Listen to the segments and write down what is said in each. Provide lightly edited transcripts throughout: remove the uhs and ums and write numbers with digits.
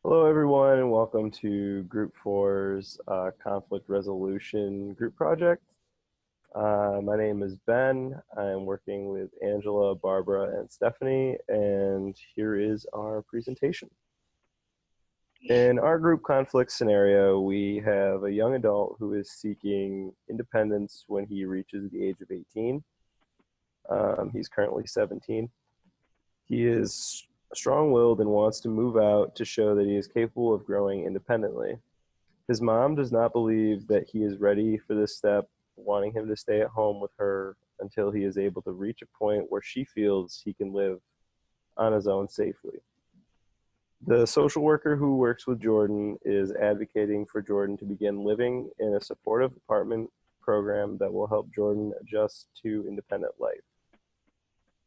Hello, everyone, and welcome to Group Four's conflict resolution group project. My name is Ben. I'm working with Angela, Barbara, and Stephanie, and here is our presentation. In our group conflict scenario, we have a young adult who is seeking independence when he reaches the age of 18. He's currently 17. He is strong-willed and wants to move out to show that he is capable of growing independently. His mom does not believe that he is ready for this step, wanting him to stay at home with her until he is able to reach a point where she feels he can live on his own safely. The social worker who works with Jordan is advocating for Jordan to begin living in a supportive apartment program that will help Jordan adjust to independent life.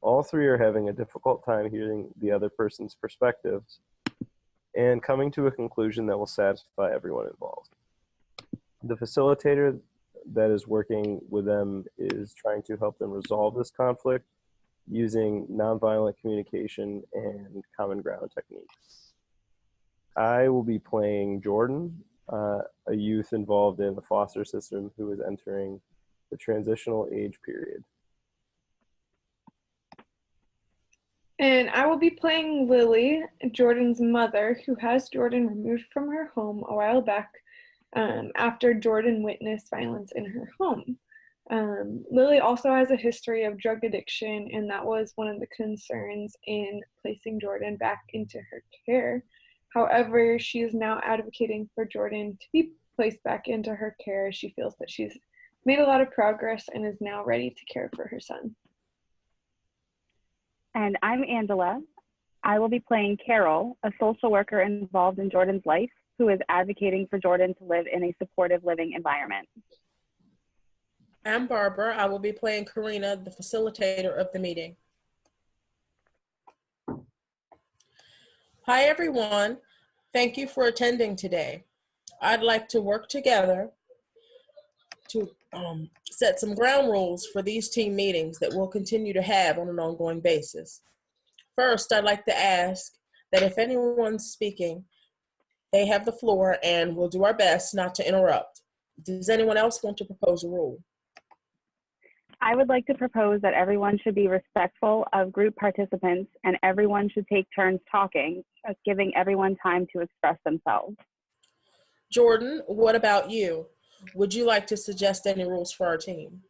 All three are having a difficult time hearing the other person's perspectives and coming to a conclusion that will satisfy everyone involved. The facilitator that is working with them is trying to help them resolve this conflict using nonviolent communication and common ground techniques. I will be playing Jordan, a youth involved in the foster system who is entering the transitional age period. And I will be playing Lily, Jordan's mother, who has Jordan removed from her home a while back after Jordan witnessed violence in her home. Lily also has a history of drug addiction, and that was one of the concerns in placing Jordan back into her care. However, she is now advocating for Jordan to be placed back into her care. She feels that she's made a lot of progress and is now ready to care for her son. And I'm Angela. I will be playing Carol, a social worker involved in Jordan's life, who is advocating for Jordan to live in a supportive living environment. I'm Barbara. I will be playing Carina, the facilitator of the meeting. Hi, everyone. Thank you for attending today. I'd like to work together to set some ground rules for these team meetings that we'll continue to have on an ongoing basis. First, I'd like to ask that if anyone's speaking, they have the floor and we'll do our best not to interrupt. Does anyone else want to propose a rule? I would like to propose that everyone should be respectful of group participants and everyone should take turns talking, giving everyone time to express themselves. Jordan, what about you? Would you like to suggest any rules for our team?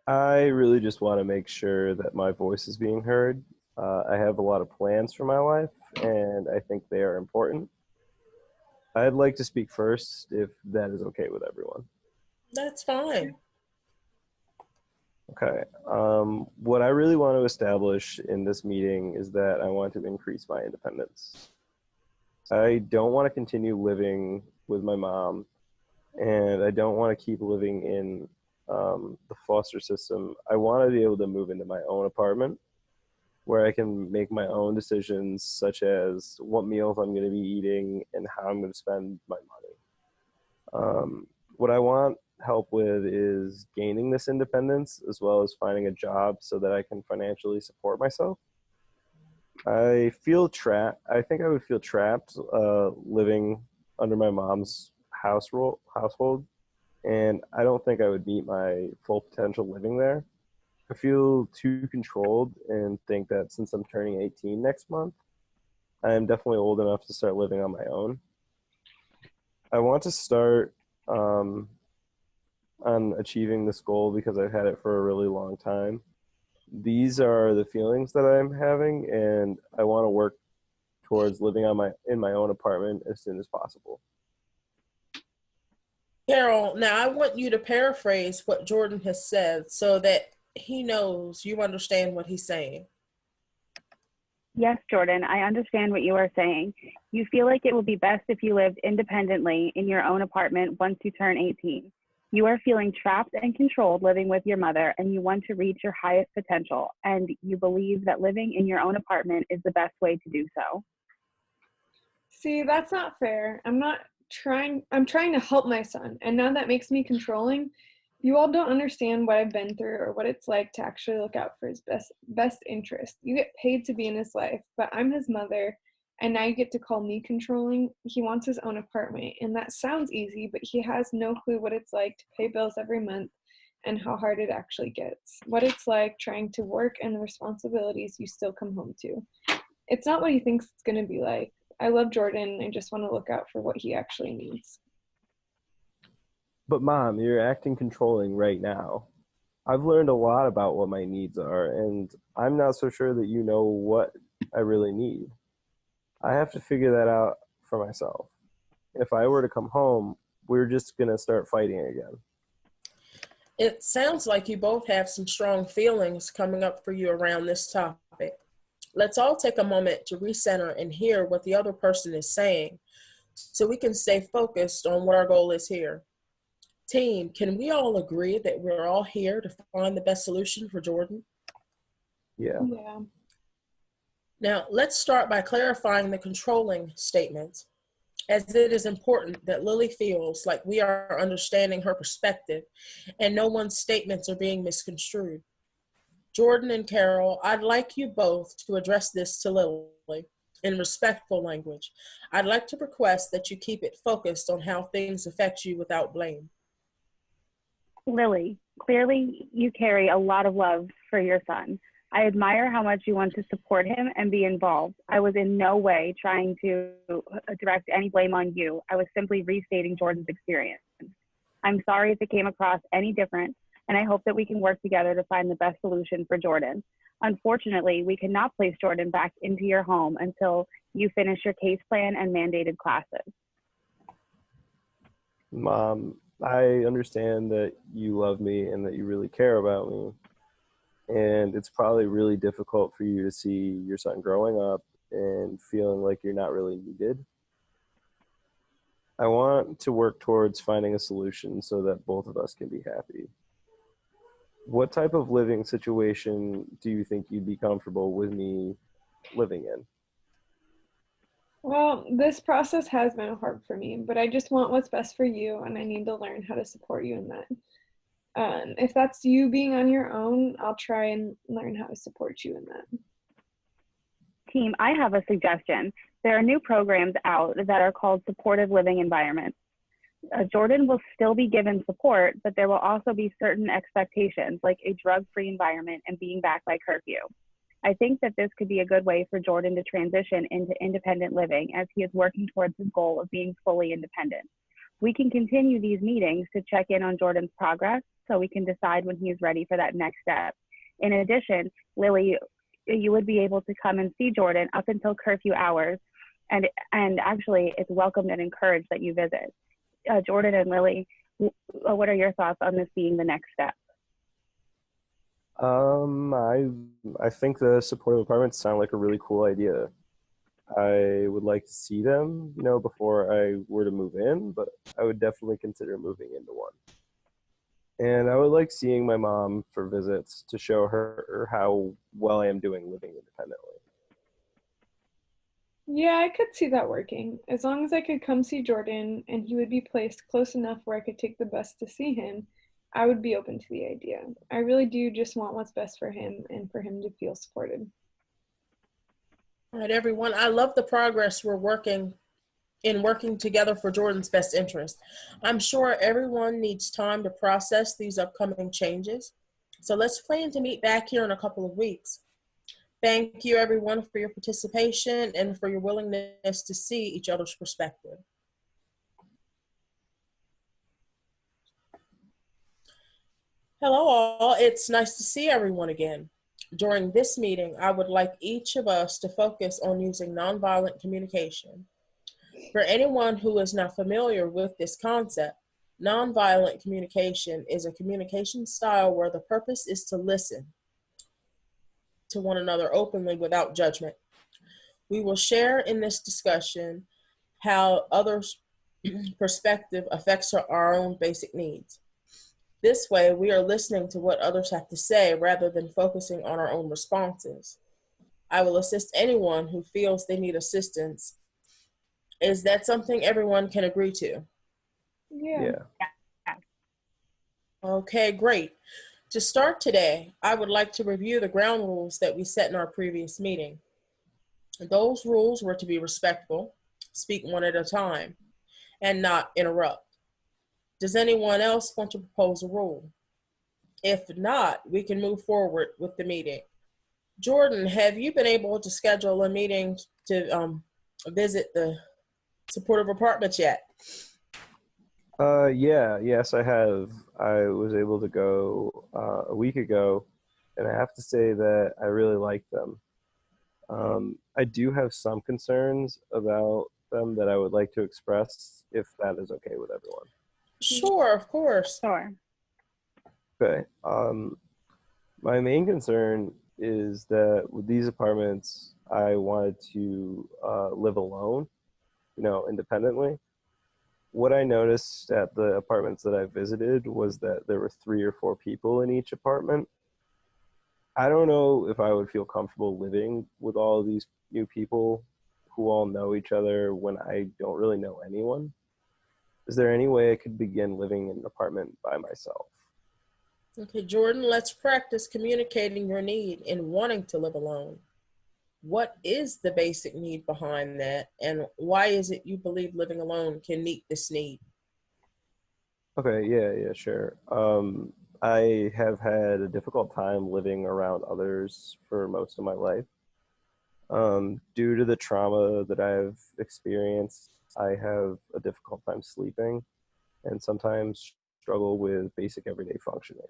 I really just want to make sure that my voice is being heard. I have a lot of plans for my life, and I think they are important. I'd like to speak first, if that is okay with everyone. That's fine. Okay. What I really want to establish in this meeting is that I want to increase my independence. I don't want to continue living with my mom, and I don't want to keep living in the foster system. I want to be able to move into my own apartment where I can make my own decisions, such as what meals I'm going to be eating and how I'm going to spend my money. What I want help with is gaining this independence as well as finding a job so that I can financially support myself. I feel trapped. I think I would feel trapped living under my mom's household, and I don't think I would meet my full potential living there. I feel too controlled and think that since I'm turning 18 next month, I am definitely old enough to start living on my own. I want to start on achieving this goal because I've had it for a really long time. These are the feelings that I'm having, and I want to work towards living in my own apartment as soon as possible. Carol, now I want you to paraphrase what Jordan has said so that he knows you understand what he's saying. Yes, Jordan, I understand what you are saying. You feel like it will be best if you lived independently in your own apartment once you turn 18. You are feeling trapped and controlled living with your mother, and you want to reach your highest potential, and you believe that living in your own apartment is the best way to do so. See, that's not fair. I'm trying to help my son, and now that makes me controlling. You all don't understand what I've been through or what it's like to actually look out for his best interest. You get paid to be in his life, but I'm his mother, and now you get to call me controlling. He wants his own apartment, and that sounds easy, but he has no clue what it's like to pay bills every month and how hard it actually gets. What it's like trying to work and the responsibilities you still come home to. It's not what he thinks it's going to be like. I love Jordan. I just want to look out for what he actually needs. But Mom, you're acting controlling right now. I've learned a lot about what my needs are, and I'm not so sure that you know what I really need. I have to figure that out for myself. If I were to come home, we're just going to start fighting again. It sounds like you both have some strong feelings coming up for you around this topic. Let's all take a moment to recenter and hear what the other person is saying so we can stay focused on what our goal is here. Team, can we all agree that we're all here to find the best solution for Jordan? Yeah. Yeah. Now, let's start by clarifying the controlling statement, as it is important that Lily feels like we are understanding her perspective and no one's statements are being misconstrued. Jordan and Carol, I'd like you both to address this to Lily in respectful language. I'd like to request that you keep it focused on how things affect you without blame. Lily, clearly you carry a lot of love for your son. I admire how much you want to support him and be involved. I was in no way trying to direct any blame on you. I was simply restating Jordan's experience. I'm sorry if it came across any different, and I hope that we can work together to find the best solution for Jordan. Unfortunately, we cannot place Jordan back into your home until you finish your case plan and mandated classes. Mom, I understand that you love me and that you really care about me. And it's probably really difficult for you to see your son growing up and feeling like you're not really needed. I want to work towards finding a solution so that both of us can be happy. What type of living situation do you think you'd be comfortable with me living in? Well, this process has been hard for me, but I just want what's best for you, and I need to learn how to support you in that. If that's you being on your own, I'll try and learn how to support you in that. Team, I have a suggestion. There are new programs out that are called supportive living environments. Jordan will still be given support, but there will also be certain expectations like a drug-free environment and being back by curfew. I think that this could be a good way for Jordan to transition into independent living as he is working towards his goal of being fully independent. We can continue these meetings to check in on Jordan's progress so we can decide when he is ready for that next step. In addition, Lily, you would be able to come and see Jordan up until curfew hours, and actually it's welcomed and encouraged that you visit. Jordan and Lily, what are your thoughts on this being the next step? I think the supportive apartments sound like a really cool idea. I would like to see them, before I were to move in, but I would definitely consider moving into one. And I would like seeing my mom for visits to show her how well I am doing living independently. Yeah, I could see that working. As long as I could come see Jordan and he would be placed close enough where I could take the bus to see him, I would be open to the idea. I really do just want what's best for him and for him to feel supported. All right, everyone. I love the progress we're working together for Jordan's best interest. I'm sure everyone needs time to process these upcoming changes. So let's plan to meet back here in a couple of weeks. Thank you, everyone, for your participation and for your willingness to see each other's perspective. Hello, all. It's nice to see everyone again. During this meeting, I would like each of us to focus on using nonviolent communication. For anyone who is not familiar with this concept, nonviolent communication is a communication style where the purpose is to listen to one another openly without judgment. We will share in this discussion how others' perspective affects our own basic needs. This way, we are listening to what others have to say rather than focusing on our own responses. I will assist anyone who feels they need assistance. Is that something everyone can agree to? Yeah. Okay, great. To start today, I would like to review the ground rules that we set in our previous meeting. Those rules were to be respectful, speak one at a time, and not interrupt. Does anyone else want to propose a rule? If not, we can move forward with the meeting. Jordan, have you been able to schedule a meeting to visit the supportive apartments yet? Yes, I have. I was able to go a week ago, and I have to say that I really like them. I do have some concerns about them that I would like to express, if that is okay with everyone. Sure, of course. Sure. Okay. My main concern is that with these apartments, I wanted to live alone, independently. What I noticed at the apartments that I visited was that there were 3 or 4 people in each apartment. I don't know if I would feel comfortable living with all of these new people who all know each other when I don't really know anyone. Is there any way I could begin living in an apartment by myself? Okay, Jordan, let's practice communicating your need in wanting to live alone. What is the basic need behind that, and why is it you believe living alone can meet this need? Okay, yeah, sure. I have had a difficult time living around others for most of my life. Due to the trauma that I've experienced, I have a difficult time sleeping and sometimes struggle with basic everyday functioning.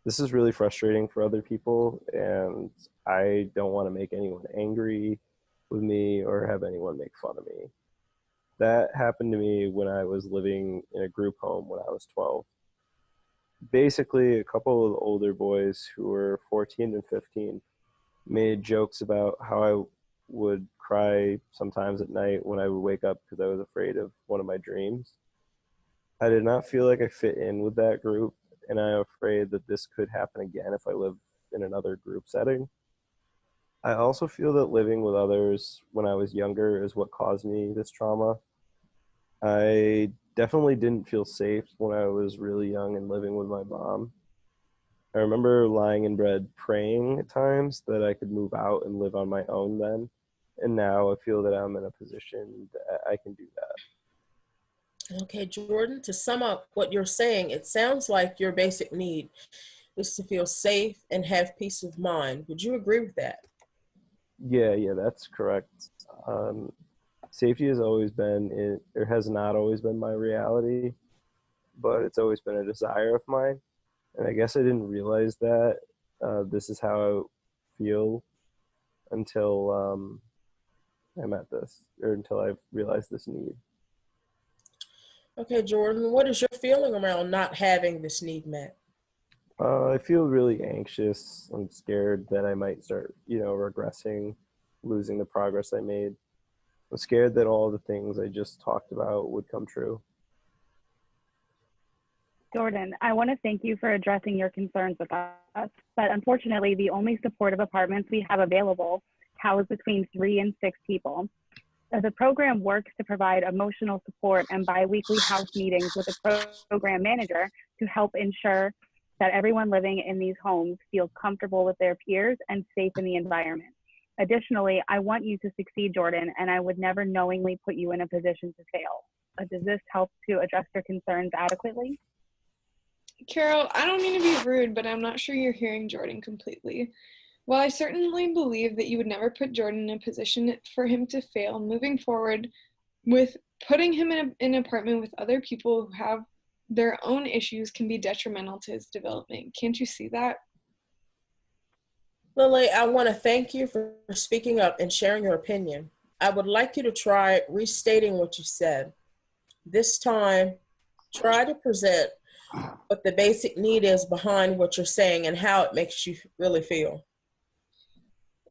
This is really frustrating for other people, and I don't want to make anyone angry with me or have anyone make fun of me. That happened to me when I was living in a group home when I was 12. Basically, a couple of older boys who were 14 and 15 made jokes about how I would cry sometimes at night when I would wake up because I was afraid of one of my dreams. I did not feel like I fit in with that group, and I'm afraid that this could happen again if I live in another group setting. I also feel that living with others when I was younger is what caused me this trauma. I definitely didn't feel safe when I was really young and living with my mom. I remember lying in bed praying at times that I could move out and live on my own then. And now I feel that I'm in a position that I can do that. Okay, Jordan, to sum up what you're saying, it sounds like your basic need is to feel safe and have peace of mind. Would you agree with that? Yeah, that's correct. Safety has always been, or has not always been my reality, but it's always been a desire of mine. And I guess I didn't realize that this is how I feel until I met this, or until I realized this need. Okay, Jordan, what is your feeling around not having this need met? I feel really anxious. I'm scared that I might start, regressing, losing the progress I made. I'm scared that all the things I just talked about would come true. Jordan, I want to thank you for addressing your concerns with us, but unfortunately, the only supportive apartments we have available house between 3 and 6 people. The program works to provide emotional support and biweekly house meetings with a program manager to help ensure that everyone living in these homes feels comfortable with their peers and safe in the environment. Additionally, I want you to succeed, Jordan, and I would never knowingly put you in a position to fail. Does this help to address your concerns adequately? Carol, I don't mean to be rude, but I'm not sure you're hearing Jordan completely. While I certainly believe that you would never put Jordan in a position for him to fail, moving forward with putting him in an apartment with other people who have their own issues can be detrimental to his development. Can't you see that? Lily, I want to thank you for speaking up and sharing your opinion. I would like you to try restating what you said. This time, try to present what the basic need is behind what you're saying and how it makes you really feel.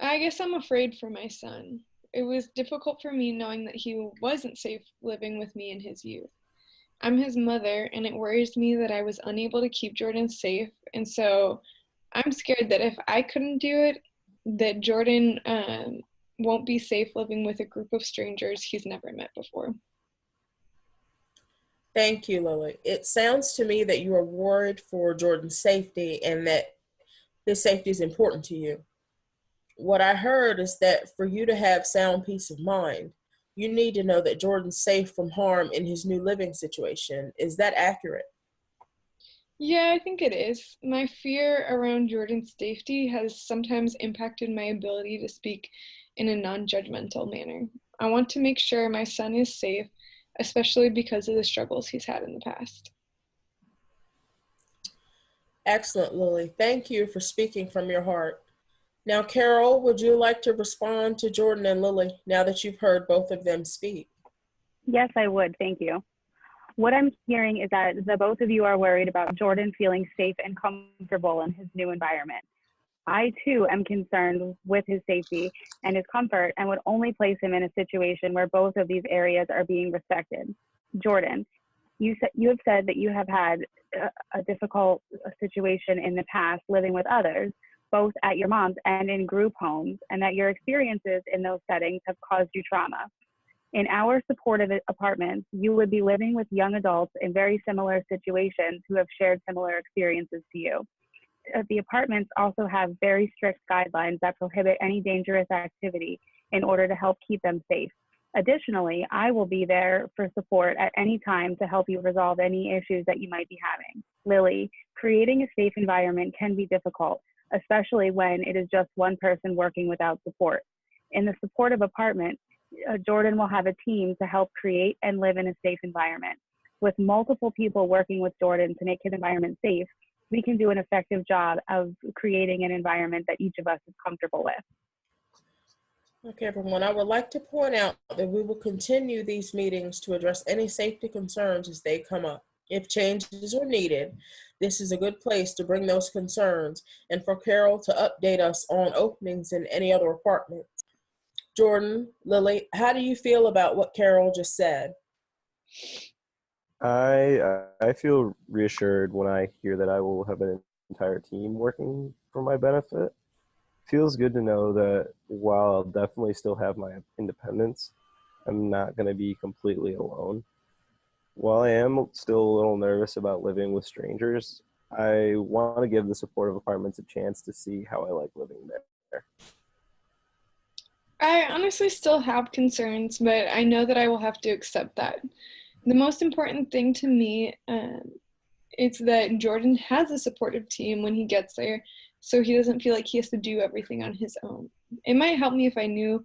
I guess I'm afraid for my son. It was difficult for me knowing that he wasn't safe living with me in his youth. I'm his mother, and it worries me that I was unable to keep Jordan safe. And so I'm scared that if I couldn't do it, that Jordan won't be safe living with a group of strangers he's never met before. Thank you, Lily. It sounds to me that you are worried for Jordan's safety and that his safety is important to you. What I heard is that for you to have sound peace of mind, you need to know that Jordan's safe from harm in his new living situation. Is that accurate? Yeah, I think it is. My fear around Jordan's safety has sometimes impacted my ability to speak in a non-judgmental manner. I want to make sure my son is safe, especially because of the struggles he's had in the past. Excellent, Lily. Thank you for speaking from your heart. Now, Carol, would you like to respond to Jordan and Lily now that you've heard both of them speak? Yes, I would. Thank you. What I'm hearing is that the both of you are worried about Jordan feeling safe and comfortable in his new environment. I too am concerned with his safety and his comfort and would only place him in a situation where both of these areas are being respected. Jordan, you have said that you have had a difficult situation in the past living with others, both at your mom's and in group homes, and that your experiences in those settings have caused you trauma. In our supportive apartments, you would be living with young adults in very similar situations who have shared similar experiences to you. The apartments also have very strict guidelines that prohibit any dangerous activity in order to help keep them safe. Additionally, I will be there for support at any time to help you resolve any issues that you might be having. Lily, creating a safe environment can be difficult, especially when it is just one person working without support. In the supportive apartment, Jordan will have a team to help create and live in a safe environment. With multiple people working with Jordan to make his environment safe, we can do an effective job of creating an environment that each of us is comfortable with. Okay, everyone, I would like to point out that we will continue these meetings to address any safety concerns as they come up. If changes are needed, this is a good place to bring those concerns and for Carol to update us on openings in any other apartments. Jordan, Lily, how do you feel about what Carol just said? I feel reassured when I hear that I will have an entire team working for my benefit. Feels good to know that while I'll definitely still have my independence, I'm not going to be completely alone. While I am still a little nervous about living with strangers, I want to give the supportive apartments a chance to see how I like living there. I honestly still have concerns, but I know that I will have to accept that. The most important thing to me is that Jordan has a supportive team when he gets there, so he doesn't feel like he has to do everything on his own. It might help me if I knew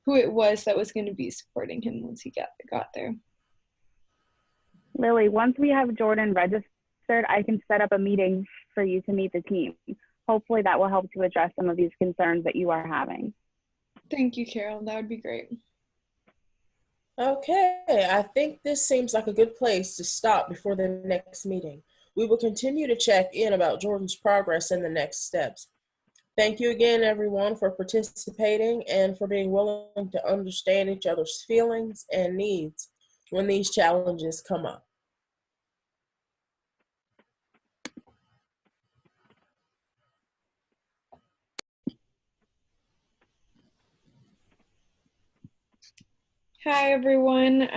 who it was that was going to be supporting him once he got there. Lily, once we have Jordan registered, I can set up a meeting for you to meet the team. Hopefully that will help to address some of these concerns that you are having. Thank you, Carol. That would be great. Okay, I think this seems like a good place to stop before the next meeting. We will continue to check in about Jordan's progress and the next steps. Thank you again, everyone, for participating and for being willing to understand each other's feelings and needs when these challenges come up. Hi, everyone.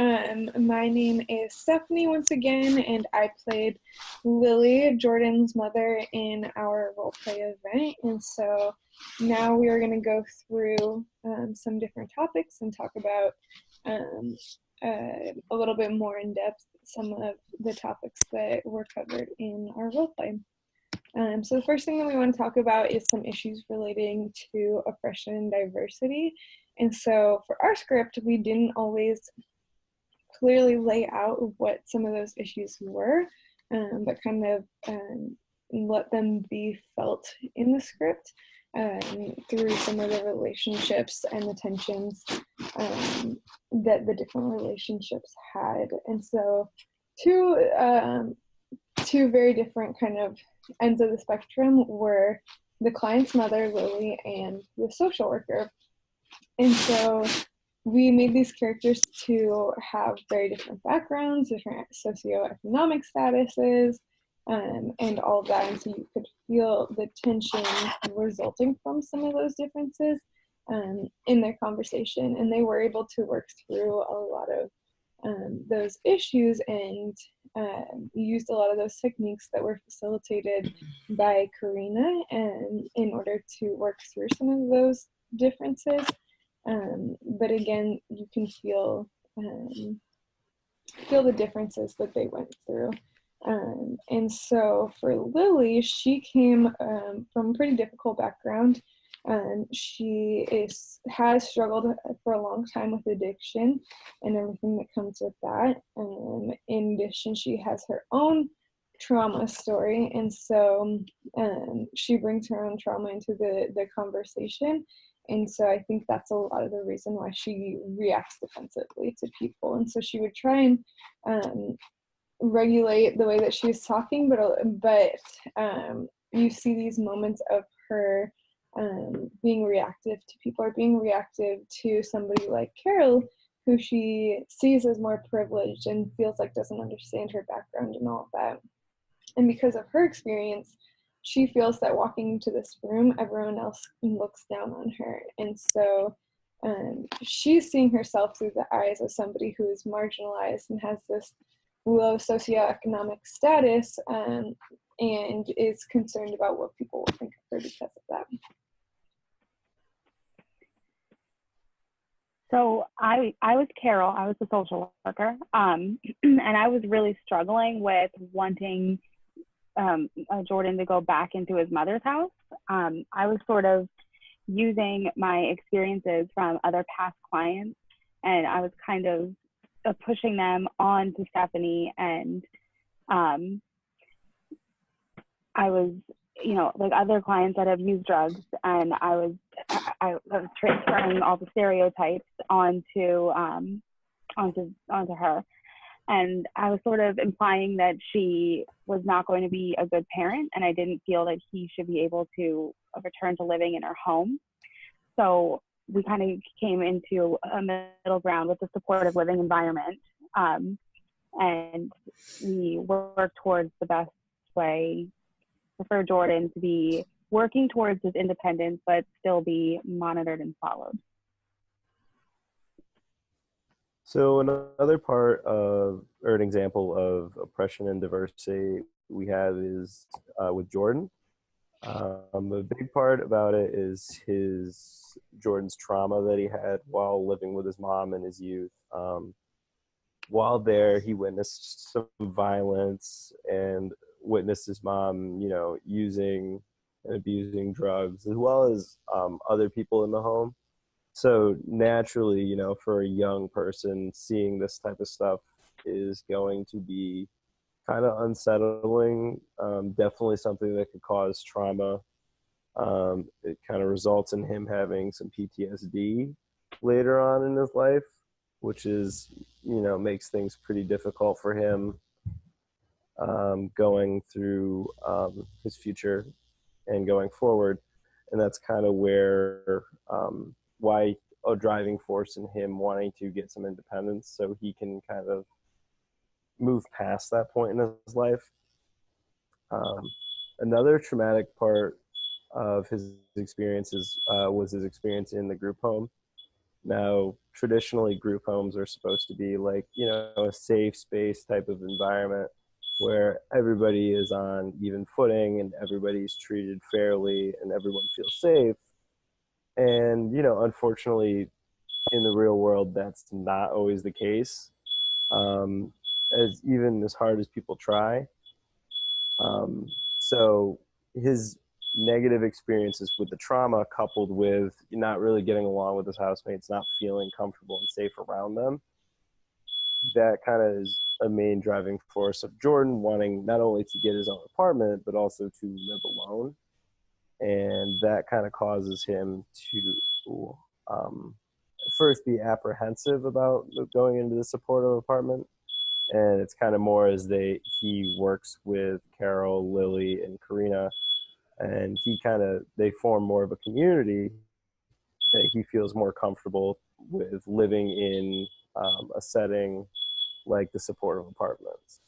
My name is Stephanie once again, and I played Lily, Jordan's mother, in our roleplay event. And so now we are going to go through some different topics and talk about a little bit more in depth some of the topics that were covered in our roleplay. So the first thing that we want to talk about is some issues relating to oppression and diversity. And so for our script, we didn't always clearly lay out what some of those issues were, but kind of let them be felt in the script through some of the relationships and the tensions that the different relationships had. And so two very different kind of ends of the spectrum were the client's mother, Lily, and the social worker. And so we made these characters to have very different backgrounds, different socioeconomic statuses, and all of that. And so you could feel the tension resulting from some of those differences in their conversation. And they were able to work through a lot of those issues and used a lot of those techniques that were facilitated by Carina and in order to work through some of those differences. But again, you can feel the differences that they went through. And so for Lily, she came from a pretty difficult background. Has struggled for a long time with addiction and everything that comes with that. In addition, she has her own trauma story, and so she brings her own trauma into the conversation. And so I think that's a lot of the reason why she reacts defensively to people. And so she would try and regulate the way that she was talking, but you see these moments of her being reactive to people, or being reactive to somebody like Carol, who she sees as more privileged and feels like doesn't understand her background and all of that. And because of her experience, she feels that walking into this room, everyone else looks down on her. And so she's seeing herself through the eyes of somebody who is marginalized and has this low socioeconomic status, and is concerned about what people will think of her because of that. So I was Carol. I was the social worker, and I was really struggling with wanting Jordan to go back into his mother's house. I was sort of using my experiences from other past clients, and I was kind of pushing them on to Stephanie, and I was, like other clients that have used drugs, and I was transferring all the stereotypes onto her. And I was sort of implying that she was not going to be a good parent, and I didn't feel that he should be able to return to living in her home. So we kind of came into a middle ground with a supportive living environment, and we worked towards the best way for Jordan to be working towards his independence, but still be monitored and followed. So another part of, or an example of oppression and diversity we have is with Jordan. A big part about it is Jordan's trauma that he had while living with his mom in his youth. While there, he witnessed some violence and witnessed his mom, using and abusing drugs, as well as other people in the home. So naturally, for a young person, seeing this type of stuff is going to be kind of unsettling. Definitely something that could cause trauma. It kind of results in him having some PTSD later on in his life, which is, makes things pretty difficult for him going through his future and going forward. And that's kind of where why a driving force in him wanting to get some independence so he can kind of move past that point in his life. Another traumatic part of his experiences was his experience in the group home. Now, traditionally, group homes are supposed to be like, a safe space type of environment where everybody is on even footing and everybody's treated fairly and everyone feels safe. And, unfortunately, in the real world, that's not always the case. As hard as people try. So his negative experiences with the trauma, coupled with not really getting along with his housemates, not feeling comfortable and safe around them, that kind of is a main driving force of Jordan wanting not only to get his own apartment, but also to live alone. And that kind of causes him to first be apprehensive about going into the supportive apartment. And it's kind of more as he works with Carol, Lily, and Carina, and they form more of a community that he feels more comfortable with living in a setting like the supportive apartments.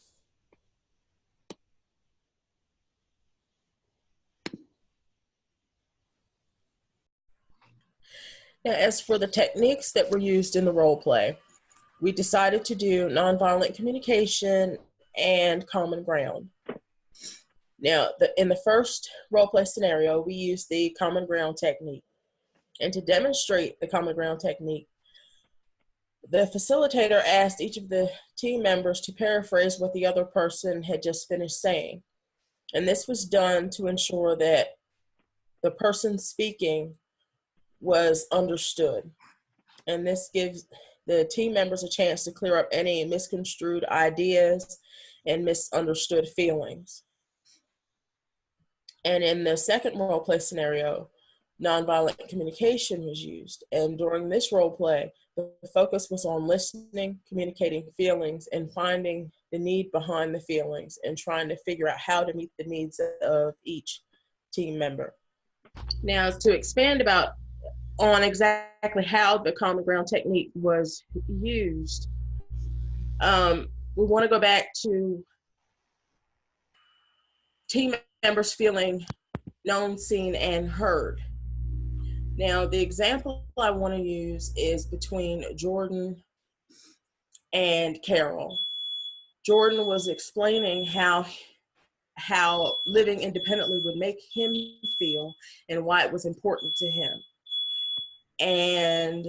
Now, as for the techniques that were used in the role play, we decided to do nonviolent communication and common ground. Now, in the first role play scenario, we used the common ground technique. And to demonstrate the common ground technique, the facilitator asked each of the team members to paraphrase what the other person had just finished saying. And this was done to ensure that the person speaking was understood. And this gives the team members a chance to clear up any misconstrued ideas and misunderstood feelings. And in the second role play scenario, nonviolent communication was used. And during this role play, the focus was on listening, communicating feelings, and finding the need behind the feelings and trying to figure out how to meet the needs of each team member. Now, to expand on exactly how the common ground technique was used, we want to go back to team members feeling known, seen, and heard. Now, the example I want to use is between Jordan and Carol. Jordan was explaining how living independently would make him feel and why it was important to him. And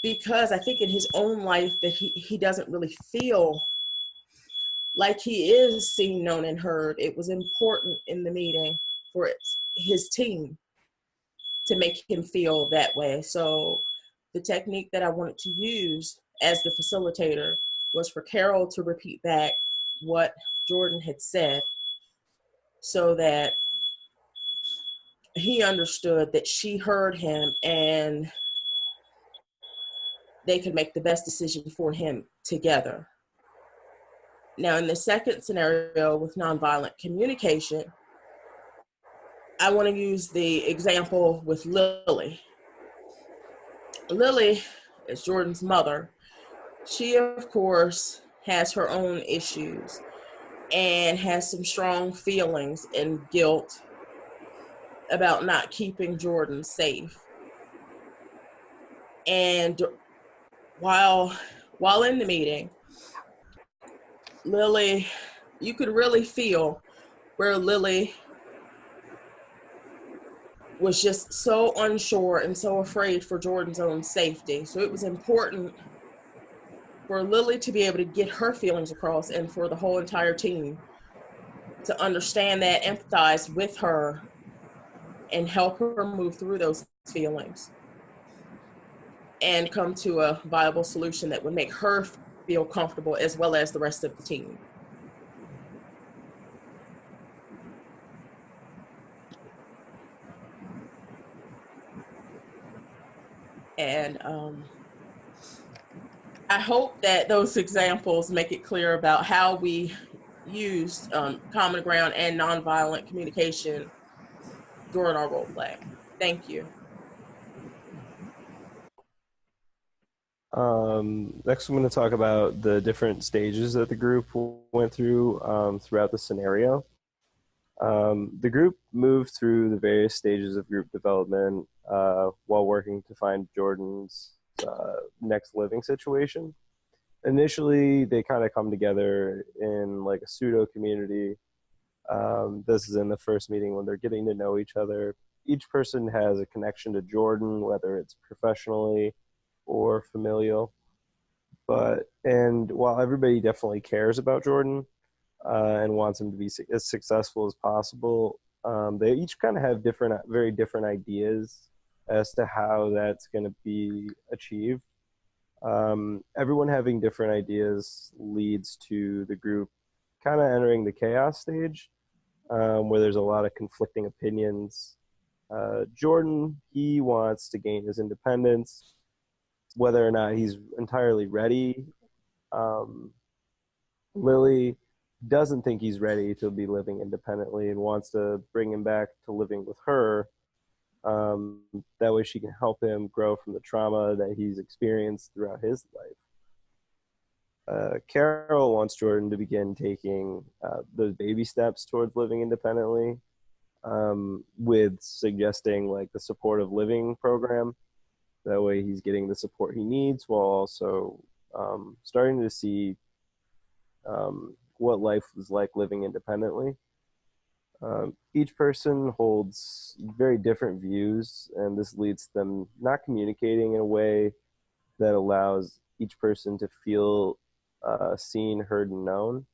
because I think in his own life that he doesn't really feel like he is seen, known, and heard, it was important in the meeting for his team to make him feel that way. So the technique that I wanted to use as the facilitator was for Carol to repeat back what Jordan had said so that he understood that she heard him and they could make the best decision for him together. Now, in the second scenario with nonviolent communication, I want to use the example with Lily. Lily is Jordan's mother. She, of course, has her own issues and has some strong feelings and guilt about not keeping Jordan safe. And while in the meeting, Lily, you could really feel where Lily was just so unsure and so afraid for Jordan's own safety. So it was important for Lily to be able to get her feelings across and for the whole entire team to understand that, empathize with her, and help her move through those feelings and come to a viable solution that would make her feel comfortable as well as the rest of the team. And I hope that those examples make it clear about how we used common ground and nonviolent communication during our role play. Thank you. Next, I'm going to talk about the different stages that the group went through throughout the scenario. The group moved through the various stages of group development while working to find Jordan's next living situation. Initially, they kind of come together in like a pseudo community. This is in the first meeting when they're getting to know each other. Each person has a connection to Jordan, whether it's professionally or familial. And while everybody definitely cares about Jordan and wants him to be as successful as possible, they each kind of have very different ideas as to how that's going to be achieved. Everyone having different ideas leads to the group kind of entering the chaos stage, where there's a lot of conflicting opinions. Jordan, he wants to gain his independence, whether or not he's entirely ready. Lily doesn't think he's ready to be living independently and wants to bring him back to living with her. That way she can help him grow from the trauma that he's experienced throughout his life. Carol wants Jordan to begin taking those baby steps towards living independently, with suggesting like the supportive living program. That way he's getting the support he needs while also starting to see what life was like living independently. Each person holds very different views, and this leads to them not communicating in a way that allows each person to feel seen, heard, and known.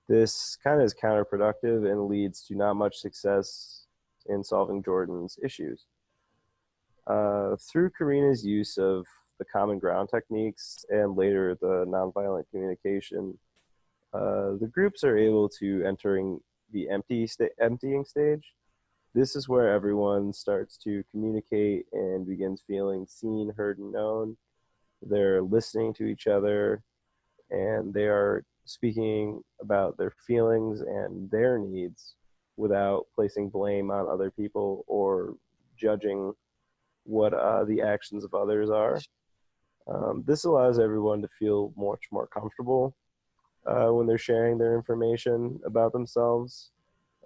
This kind of is counterproductive and leads to not much success in solving Jordan's issues. Through Carina's use of the common ground techniques and later the nonviolent communication, the groups are able to entering the emptying stage. This is where everyone starts to communicate and begins feeling seen, heard, and known. They're listening to each other, and they are speaking about their feelings and their needs without placing blame on other people or judging what the actions of others are. This allows everyone to feel much more comfortable when they're sharing their information about themselves,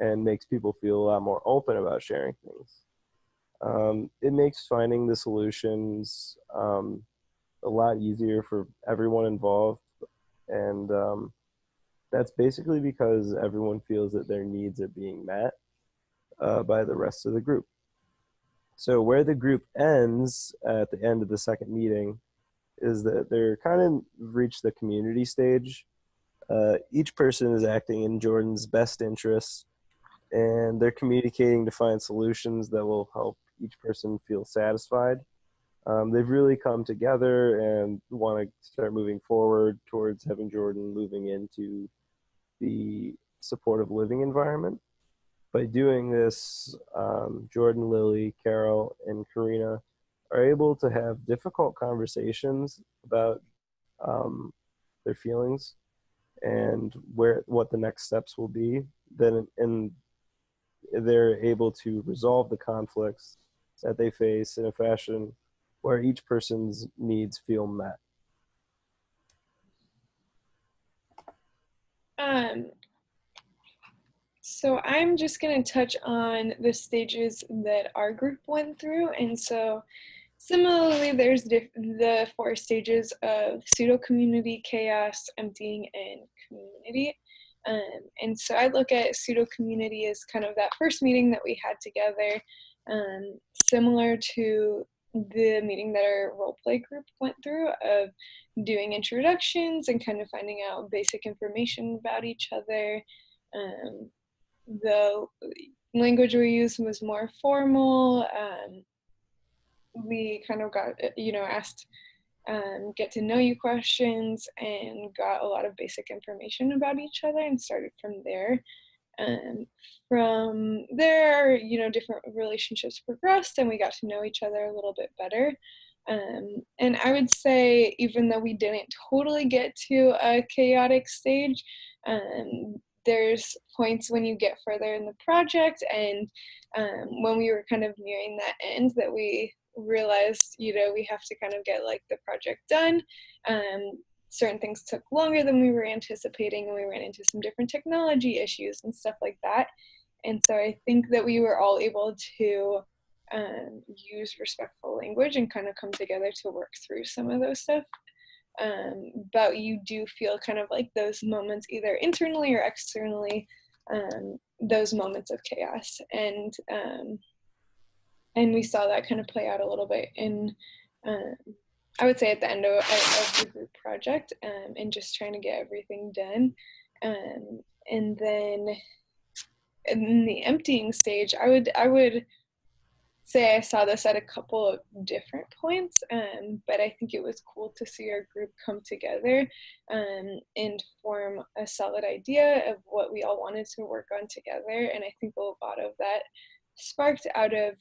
and makes people feel a lot more open about sharing things. It makes finding the solutions a lot easier for everyone involved, and that's basically because everyone feels that their needs are being met by the rest of the group. So where the group ends at the end of the second meeting is that they're kind of reached the community stage. Each person is acting in Jordan's best interests, and they're communicating to find solutions that will help each person feel satisfied. They've really come together and want to start moving forward towards having Jordan moving into the supportive living environment. By doing this, Jordan, Lily, Carol, and Carina are able to have difficult conversations about their feelings and what the next steps will be. And they're able to resolve the conflicts that they face in a fashion where each person's needs feel met. So I'm just going to touch on the stages that our group went through. And so similarly, there's the 4 stages of pseudo-community, chaos, emptying, and community. And so I look at pseudo-community as kind of that first meeting that we had together, similar to the meeting that our role play group went through, of doing introductions and kind of finding out basic information about each other. The language we used was more formal. We kind of got, asked get to know you questions and got a lot of basic information about each other and started from there. From there, different relationships progressed and we got to know each other a little bit better. And I would say, even though we didn't totally get to a chaotic stage, there's points when you get further in the project and when we were kind of nearing that end that we realized, we have to kind of get like the project done. Certain things took longer than we were anticipating and we ran into some different technology issues and stuff like that. And so I think that we were all able to use respectful language and kind of come together to work through some of those stuff. But you do feel kind of like those moments, either internally or externally, those moments of chaos. And we saw that kind of play out a little bit in, I would say, at the end of the group project, and just trying to get everything done. And then in the emptying stage, I would say I saw this at a couple of different points, but I think it was cool to see our group come together and form a solid idea of what we all wanted to work on together. And I think a lot of that sparked out of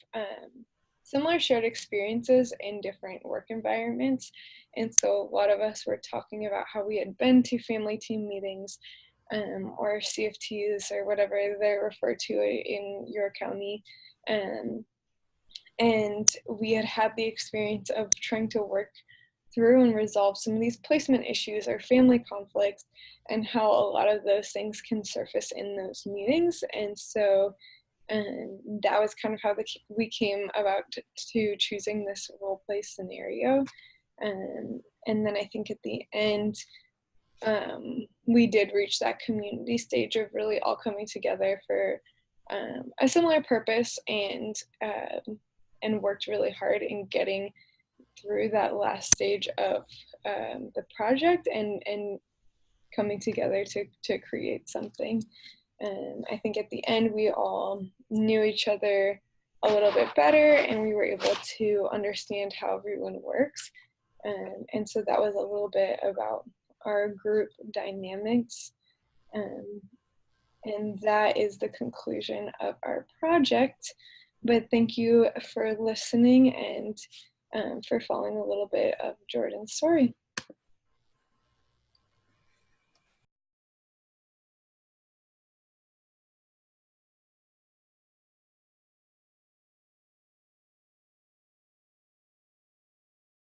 similar shared experiences in different work environments. And so a lot of us were talking about how we had been to family team meetings or CFTs or whatever they're referred to in your county. And we had the experience of trying to work through and resolve some of these placement issues or family conflicts, and how a lot of those things can surface in those meetings. And so that was kind of how we came about to choosing this role play scenario. And then I think at the end, we did reach that community stage of really all coming together for a similar purpose and worked really hard in getting through that last stage of the project and coming together to create something. I think at the end we all knew each other a little bit better, and we were able to understand how everyone works. And so that was a little bit about our group dynamics. And that is the conclusion of our project. But thank you for listening and for following a little bit of Jordan's story.